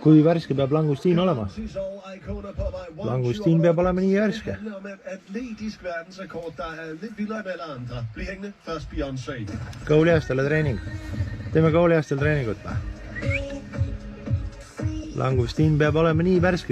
Kui värske peab langustiin olema? Langustiin peab olema nii värske. Kõuliastel treening. Teeme kõuliastel treeningut. Langustiin peab olema nii värske.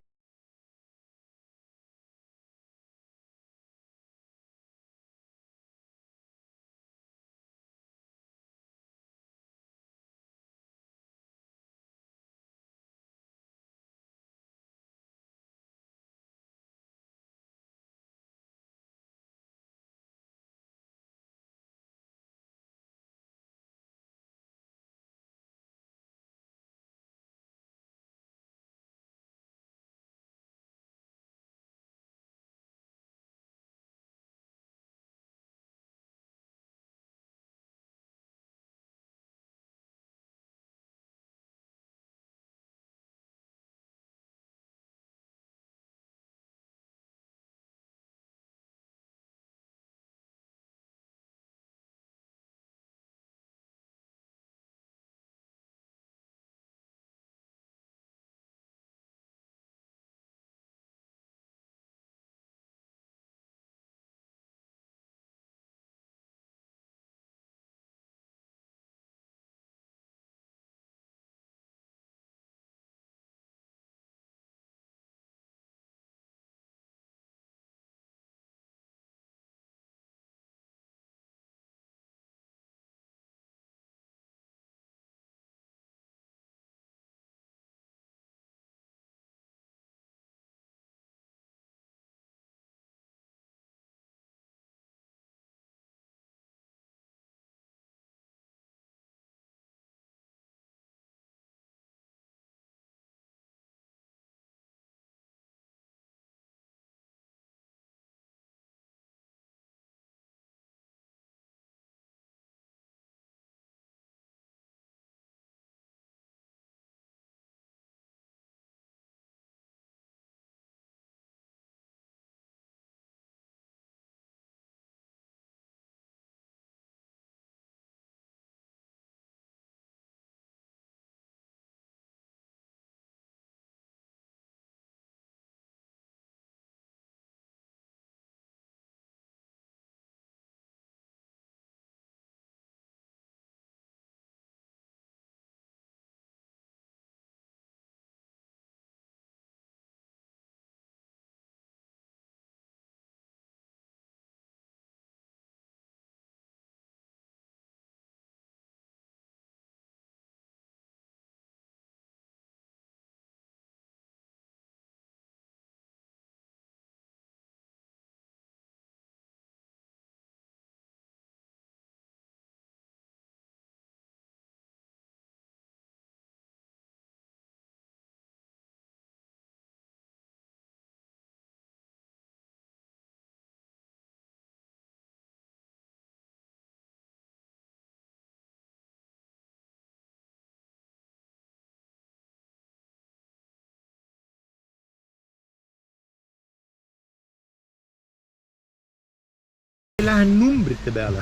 Lähen numbrite peale.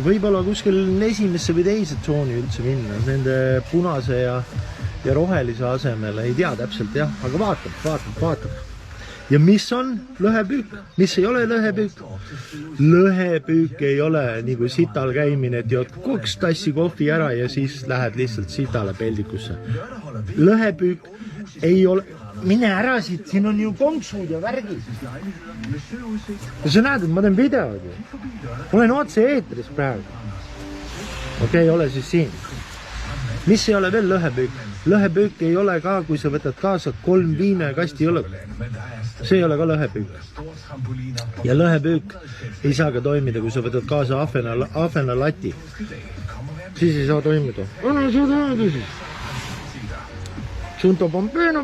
Võib-olla kuskil esimesse või teise tsooni üldse minna. Nende punase ja rohelise asemele. Ei tea täpselt, jah. Aga vaatab. Ja mis on lõhepüük? Mis ei ole lõhepüük? Lõhepüük ei ole nagu sital käimine, et jood 2 tassi kohvi ära ja siis lähed lihtsalt sitale peldikusse. Lõhepüük ei ole... Mine ära siit, siin on ju konksud ja värgid. Ja sa näed, et ma teen videod ju. Olen otse eetris praegu. Okei, ole siis siin. Mis ei ole veel lõhepüük? Lõhepüük ei ole ka, kui sa võtad kaasa 3 viina ja kasti õlut. See ei ole ka lõhepüük. Ja lõhepüük ei saa ka toimida, kui sa võtad kaasa ahvena lati. Siis ei saa toimida. Anna saa toimida siis. Giunto Pompeno,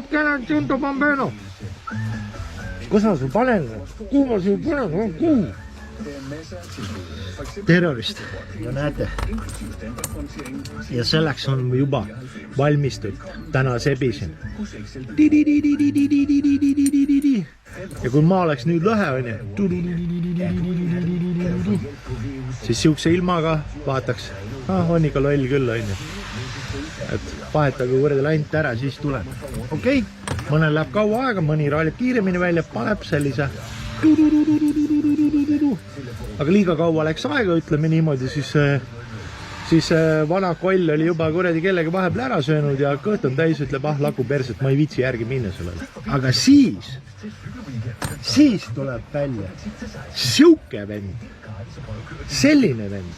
Giunto Pompeno. Kus ma sul panen? Kuhu ma sul panen? Kuhu? Terrorist. Ja näete. Ja selleks on juba valmistud. Täna sebisin. Ja kui ma oleks nüüd lõhe, siis siukse ilmaga vaataks. On ikka loll küll, on ju. et vahetage kuradi lant ära, siis tuleb. Okei, mõnel läheb kaua aega, mõni raalib kiiremini välja, paneb sellise aga liiga kaua läks aega, ütleme niimoodi, siis vana koll oli juba kuradi kellegi vahepeal ära söönud ja kõht on täis, ütleb, laku perset, ma ei viitsi järgi minna sellele. Aga siis tuleb välja siuke vend, selline vend.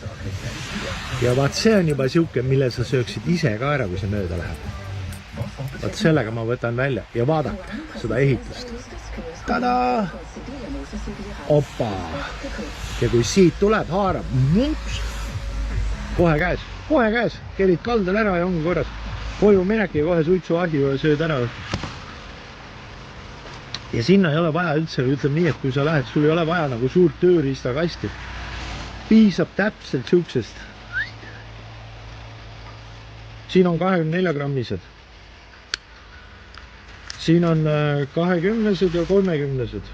Ja vaat see on juba siuke, mille sa sööksid ise ka ära, kui see mööda läheb. Vaat sellega ma võtan välja ja vaadake seda ehitust. Tada! Opa! Ja kui siit tuleb, haarab, kohe käes, kerid kaldal ära ja ongi korras. Koju mineki ja kohe suitsuahju ja sööd ära. Ja sinna ei ole vaja üldse, ütleme nii, et kui sa lähed, sul ei ole vaja nagu suurt tööriistakasti. Piisab täpselt siuksest. Siin on 24 grammised. Siin on 20-sed ja 30-sed.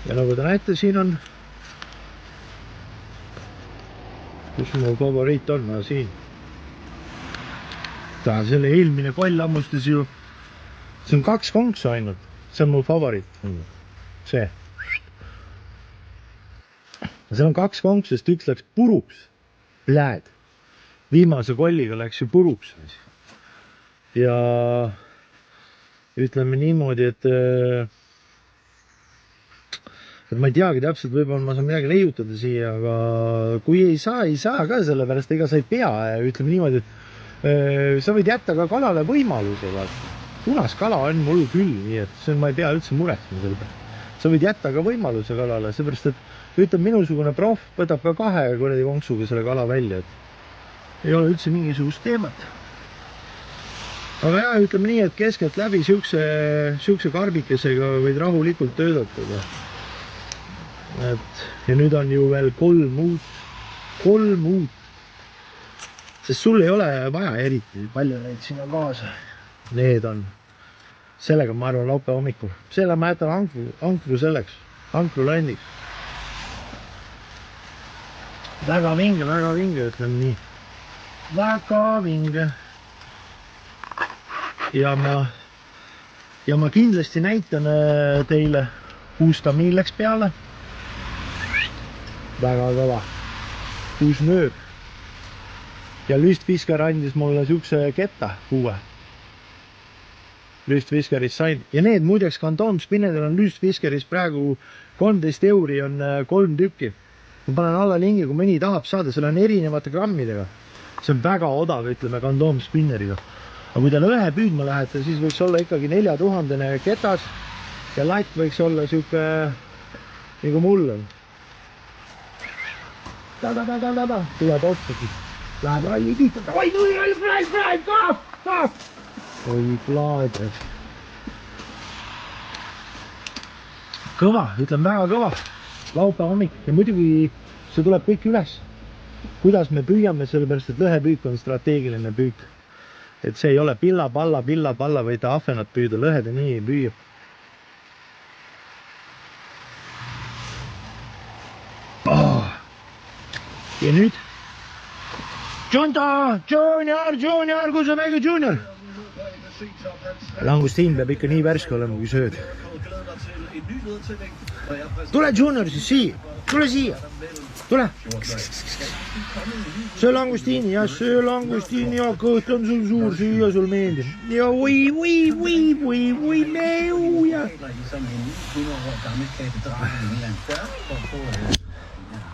Ja nagu te näete, siin on, kus mu favoriit on, siin. Selle eelmine koll ammustas ju, see on 2 konksu ainult, see on mu favoriit. See. Seal on 2 konksu, sest üks läks puruks. Pläed. Viimase kolliga läks ju puruks. Ja ütleme niimoodi, et ma ei teagi täpselt, võib-olla ma saan midagi leiutada siia, aga kui ei saa ka sellepärast, ega sa ei pea, ütleme niimoodi, et sa võid jätta ka kalale võimaluse. Punaskala on mul küll, nii et ma ei pea üldse muretsema selle peale. Sa võid jätta ka võimaluse kalale, seepärast, et ütleme minusugune proff võtab ka 2 kuradi konksuga selle kala välja, et ei ole üldse mingisugust teemat. Aga jah, ütleme nii, et keskelt läbi siukse karbikesega võid rahulikult töötada. Ja nüüd on ju veel 3 uut. Sest sul ei ole vaja eriti palju neid sinna kaasa. Need on. Sellega ma arvan laupäeva hommikul. Selle ma jätan ankru selleks. Ankru landiks. Väga vinge, ütleme nii. Väga vinge. Ja ma kindlasti näitan teile uus tamiil läks peale. Väga kõva. Uus nööb. Ja lüstfisker andis mulle siukse ketta uue. Lüstfiskeris sain. Ja need muideks kantoomspinnedel on lüstfiskeris praegu 13 euri on 3 tükki. Ma panen alla lingi, kui mõni tahab saada, seal on erinevate grammidega. See on väga odav, ütleme, kantoomspinneriga. Aga kui te lõhe püüdma lähete, siis võiks olla ikkagi 4000 ketas ja latt võiks olla siuke nagu mul on. Tuleb otsagi. Läheb ralli kiitada. Oi, plaad. Kõva, ütlen väga kõva. Laupäeva hommik. Ja muidugi see tuleb kõik üles. Kuidas me püüame, sellepärast, et lõhepüük on strateegiline püük. Et see ei ole pilla-palla, võite ahvenat püüda, lõhede nii ei püüa. Ja nüüd? Junior, kus on väike Junior? Langustiin peab ikka nii värske olema, kui sööd. Tule Junior siis siia, tule siia. Tule. Söö langustiini ja kõht on sul suur, süüa sul meeldib. Ja meu ja.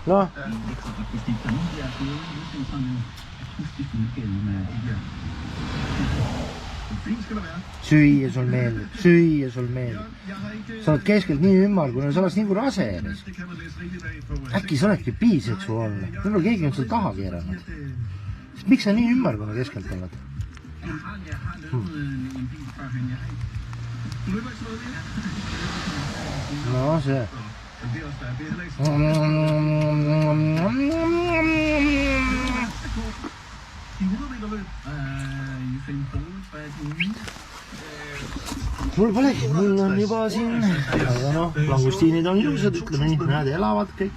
Noh. Süüa sul meeldib. Sa oled keskelt nii ümmargune, sa oled nagu rase. Äkki sa oledki biseksuaalne. Võib-olla keegi on sul taha keeranud. Miks sa nii ümmargune keskelt oled? No see. Mul polegi, mul on juba siin, aga noh, langustiinid on ilusad, ütleme nii, nad elavad kõik.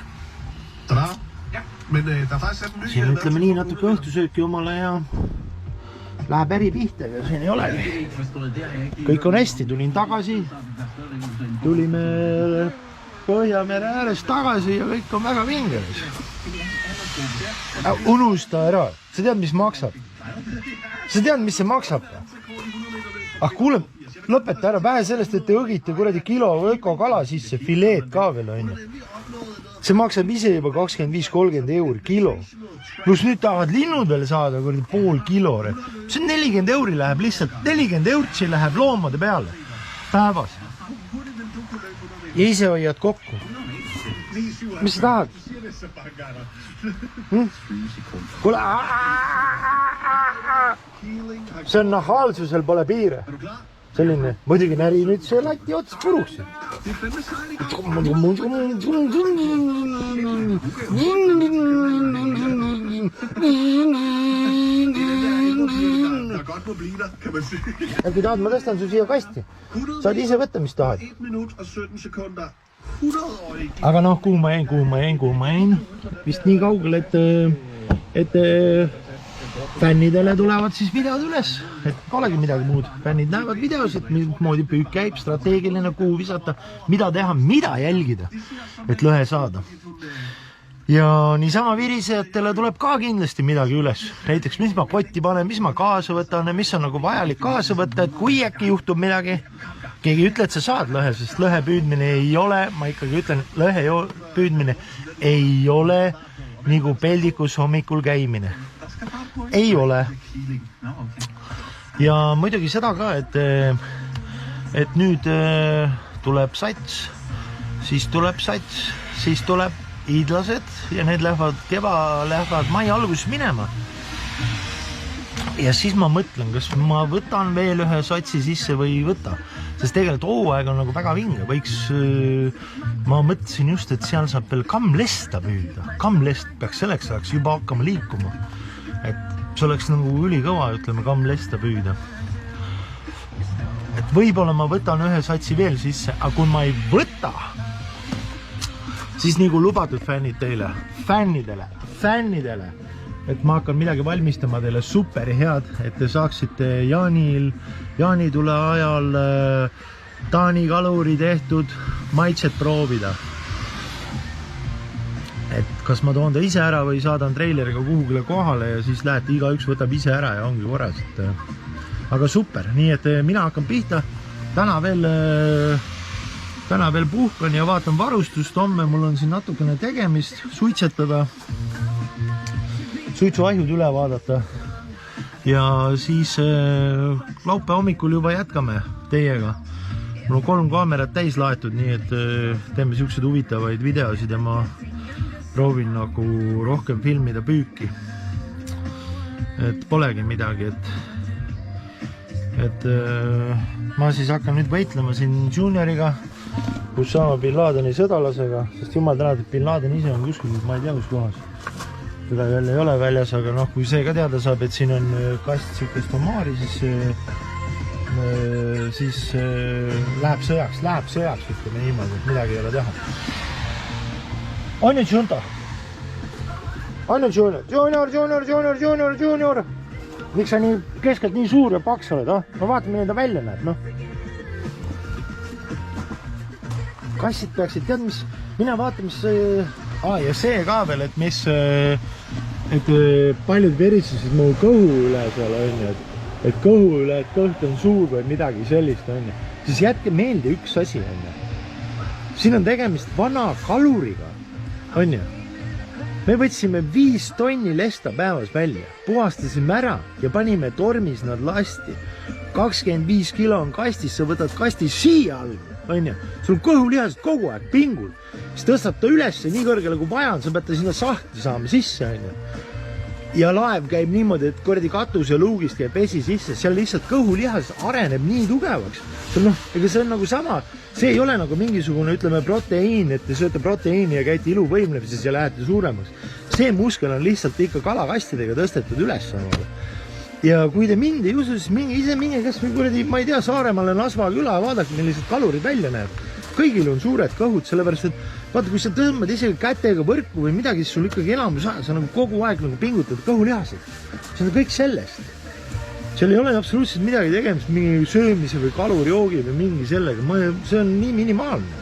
Siin ütleme nii natuke õhtusööki omale ja läheb äri pihta ja siin ei olegi. Kõik on hästi, tulin tagasi. Tulime Põhjamere äärest tagasi ja kõik on väga vingelis. Unusta ära, sa tead, mis maksab? Sa tead, mis see maksab? Kuule, lõpeta ära, vähe sellest, et te õgite kuradi kilo ökokala sisse, fileed ka veel on. See maksab ise juba 25-30 € kilo. Plus nüüd tahavad linnud veel saada kuradi pool kilo. See 40 € läheb lihtsalt, 40 € läheb loomade peale päevas. Ja ise hoiad kokku. Mis sa tahad? Kuule, see on nahaalsusel pole piire. Selline, muidugi näri nüüd see lati ots puruks. Ja kui tahad, ma tõstan su siia kasti. Saad ise võtta, mis tahad. Aga noh, kuhu ma jäin. Vist nii kaugel, et fännidele tulevad siis videod üles, et polegi midagi muud. Fännid näevad videos, et moodi püük käib, strateegiline, kuhu visata, mida teha, mida jälgida, et lõhe saada. Ja niisama virisejatele tuleb ka kindlasti midagi üles. Näiteks, mis ma kotti panen, mis ma kaasa võtan, mis on nagu vajalik kaasa võtta, et kui äkki juhtub midagi, keegi ütle, et sa saad lõhe, sest lõhe püüdmine ei ole, ma ikkagi ütlen, lõhe püüdmine ei ole nagu peldikus hommikul käimine. Ei ole. Ja muidugi seda ka, et nüüd tuleb sats, siis tuleb hiidlased ja need lähevad mai alguses minema. Ja siis ma mõtlen, kas ma võtan veel ühe satsi sisse või ei võta. Sest tegelikult hooaeg on nagu väga vinge. Ma mõtlesin just, et seal saab veel kammlesta püüda. Kammlest peaks selleks ajaks juba hakkama liikuma. Et see oleks nagu ülikõva, ütleme, kammlesta püüda. Et võib-olla ma võtan ühe satsi veel sisse, aga kui ma ei võta, siis nagu lubatud fännid teile, fännidele, et ma hakkan midagi valmistama teile super head, et te saaksite jaanitule ajal Taani kaluri tehtud maitset proovida. Et kas ma toon ta ise ära või saadan treileriga kuhugile kohale ja siis lähete, igaüks võtab ise ära ja ongi korras. Aga super, nii et mina hakkan pihta, täna veel puhkan ja vaatan varustust, homme mul on siin natukene tegemist, suitsetada, suitsuahjud üle vaadata ja siis laupäeva hommikul juba jätkame teiega. Mul on 3 kaamerat täis laetud, nii et teeme siuksed huvitavaid videosid ja ma proovin nagu rohkem filmida püüki. Et polegi midagi, et ma siis hakkan nüüd võitlema siin Junioriga, kus sama Bin Ladeni sõdalasega, sest jumal tänatud, Bin Laden ise on kuskil, ma ei tea, kus kohas. Teda veel ei ole väljas, aga noh, kui see ka teada saab, et siin on kast siukest omaari, siis läheb sõjaks, ütleme niimoodi, et midagi ei ole teha. On ju Junta? On ju Junior? Miks sa nii keskelt nii suur ja paks oled, Ma vaatan, milline ta välja näeb, Kassid peaksid, tead mis, mina vaatan, mis ja see ka veel, et paljud veritsusid mu kõhu üle seal on, et kõhu üle, et kõht on suur või midagi sellist on, siis jätke meelde üks asi on. Siin on tegemist vana kaluriga. On ju? Me võtsime 5 tonni lesta päevas välja, puhastasime ära ja panime tormis nad lasti. 25 kilo on kastis, sa võtad kasti siia all, on ju? Sul on kõhulihased kogu aeg pingul, siis tõstab ta üles nii kõrgele kui vaja on, sa pead ta sinna sahtli saama sisse, on ju? Ja laev käib niimoodi, et kordi katuse luugist käib vesi sisse, seal lihtsalt kõhulihas areneb nii tugevaks. Ega see on nagu sama, see ei ole nagu mingisugune, ütleme, proteiin, et te sööte proteiini ja käite iluvõimlemises ja lähete suuremaks. See muskel on lihtsalt ikka kalakastidega tõstetud üles. Ja kui te mind ei usu, siis minge kas või kuradi, ma ei tea, Saaremaale Nasva küla ja vaadake, millised kalurid välja näeb. Kõigil on suured kõhud, sellepärast, et vaata, kui sa tõmbad isegi kätega võrku või midagi, siis sul ikkagi enamus aja, sa nagu kogu aeg nagu pingutad kõhulihased. See on kõik sellest. seal ei ole absoluutselt midagi tegemist mingi söömise või kalurjoogi või mingi sellega. See on nii minimaalne.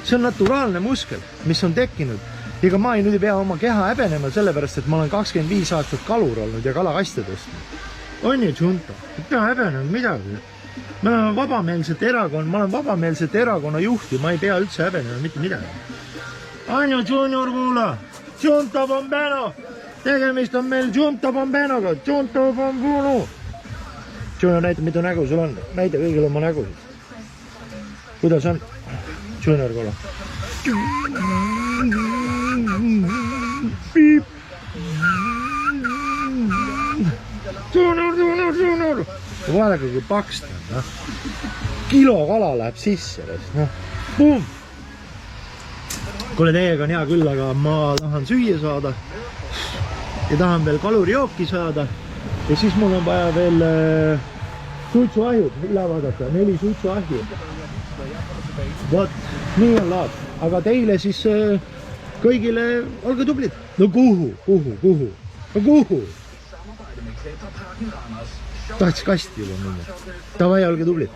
See on naturaalne muskel, mis on tekkinud. Ega ma ei pea oma keha häbenema sellepärast, et ma olen 25 aastat kalur olnud ja kalakaste tõstnud. On ju, Junto? Ei pea häbenema midagi. Ma olen vabameelset erakonna juht ja ma ei pea üldse häbenema mitte midagi. On ju, Junior kuula? Junto Bombeno! Tegemist on meil Junto Bombenoga. Junto Bombeno! Junior, näita, mitu nägu sul on. Näita kõigil oma nägusid. Kuidas on? Junior kuula. Piip! Junior! Vaadake, kui paks ta on. Kilo kala läheb sisse. Boom! Kuule, teiega on hea küll, aga ma tahan süüa saada. Ja tahan veel kalurjooki saada. Ja siis mul on vaja veel suitsuahjud üle vaadata. 4 suitsuahju. Vot, nii on laad. Aga teile siis kõigile olge tublid. No kuhu? No kuhu? Tahaks kasti juba minna. Davai, olge tublid.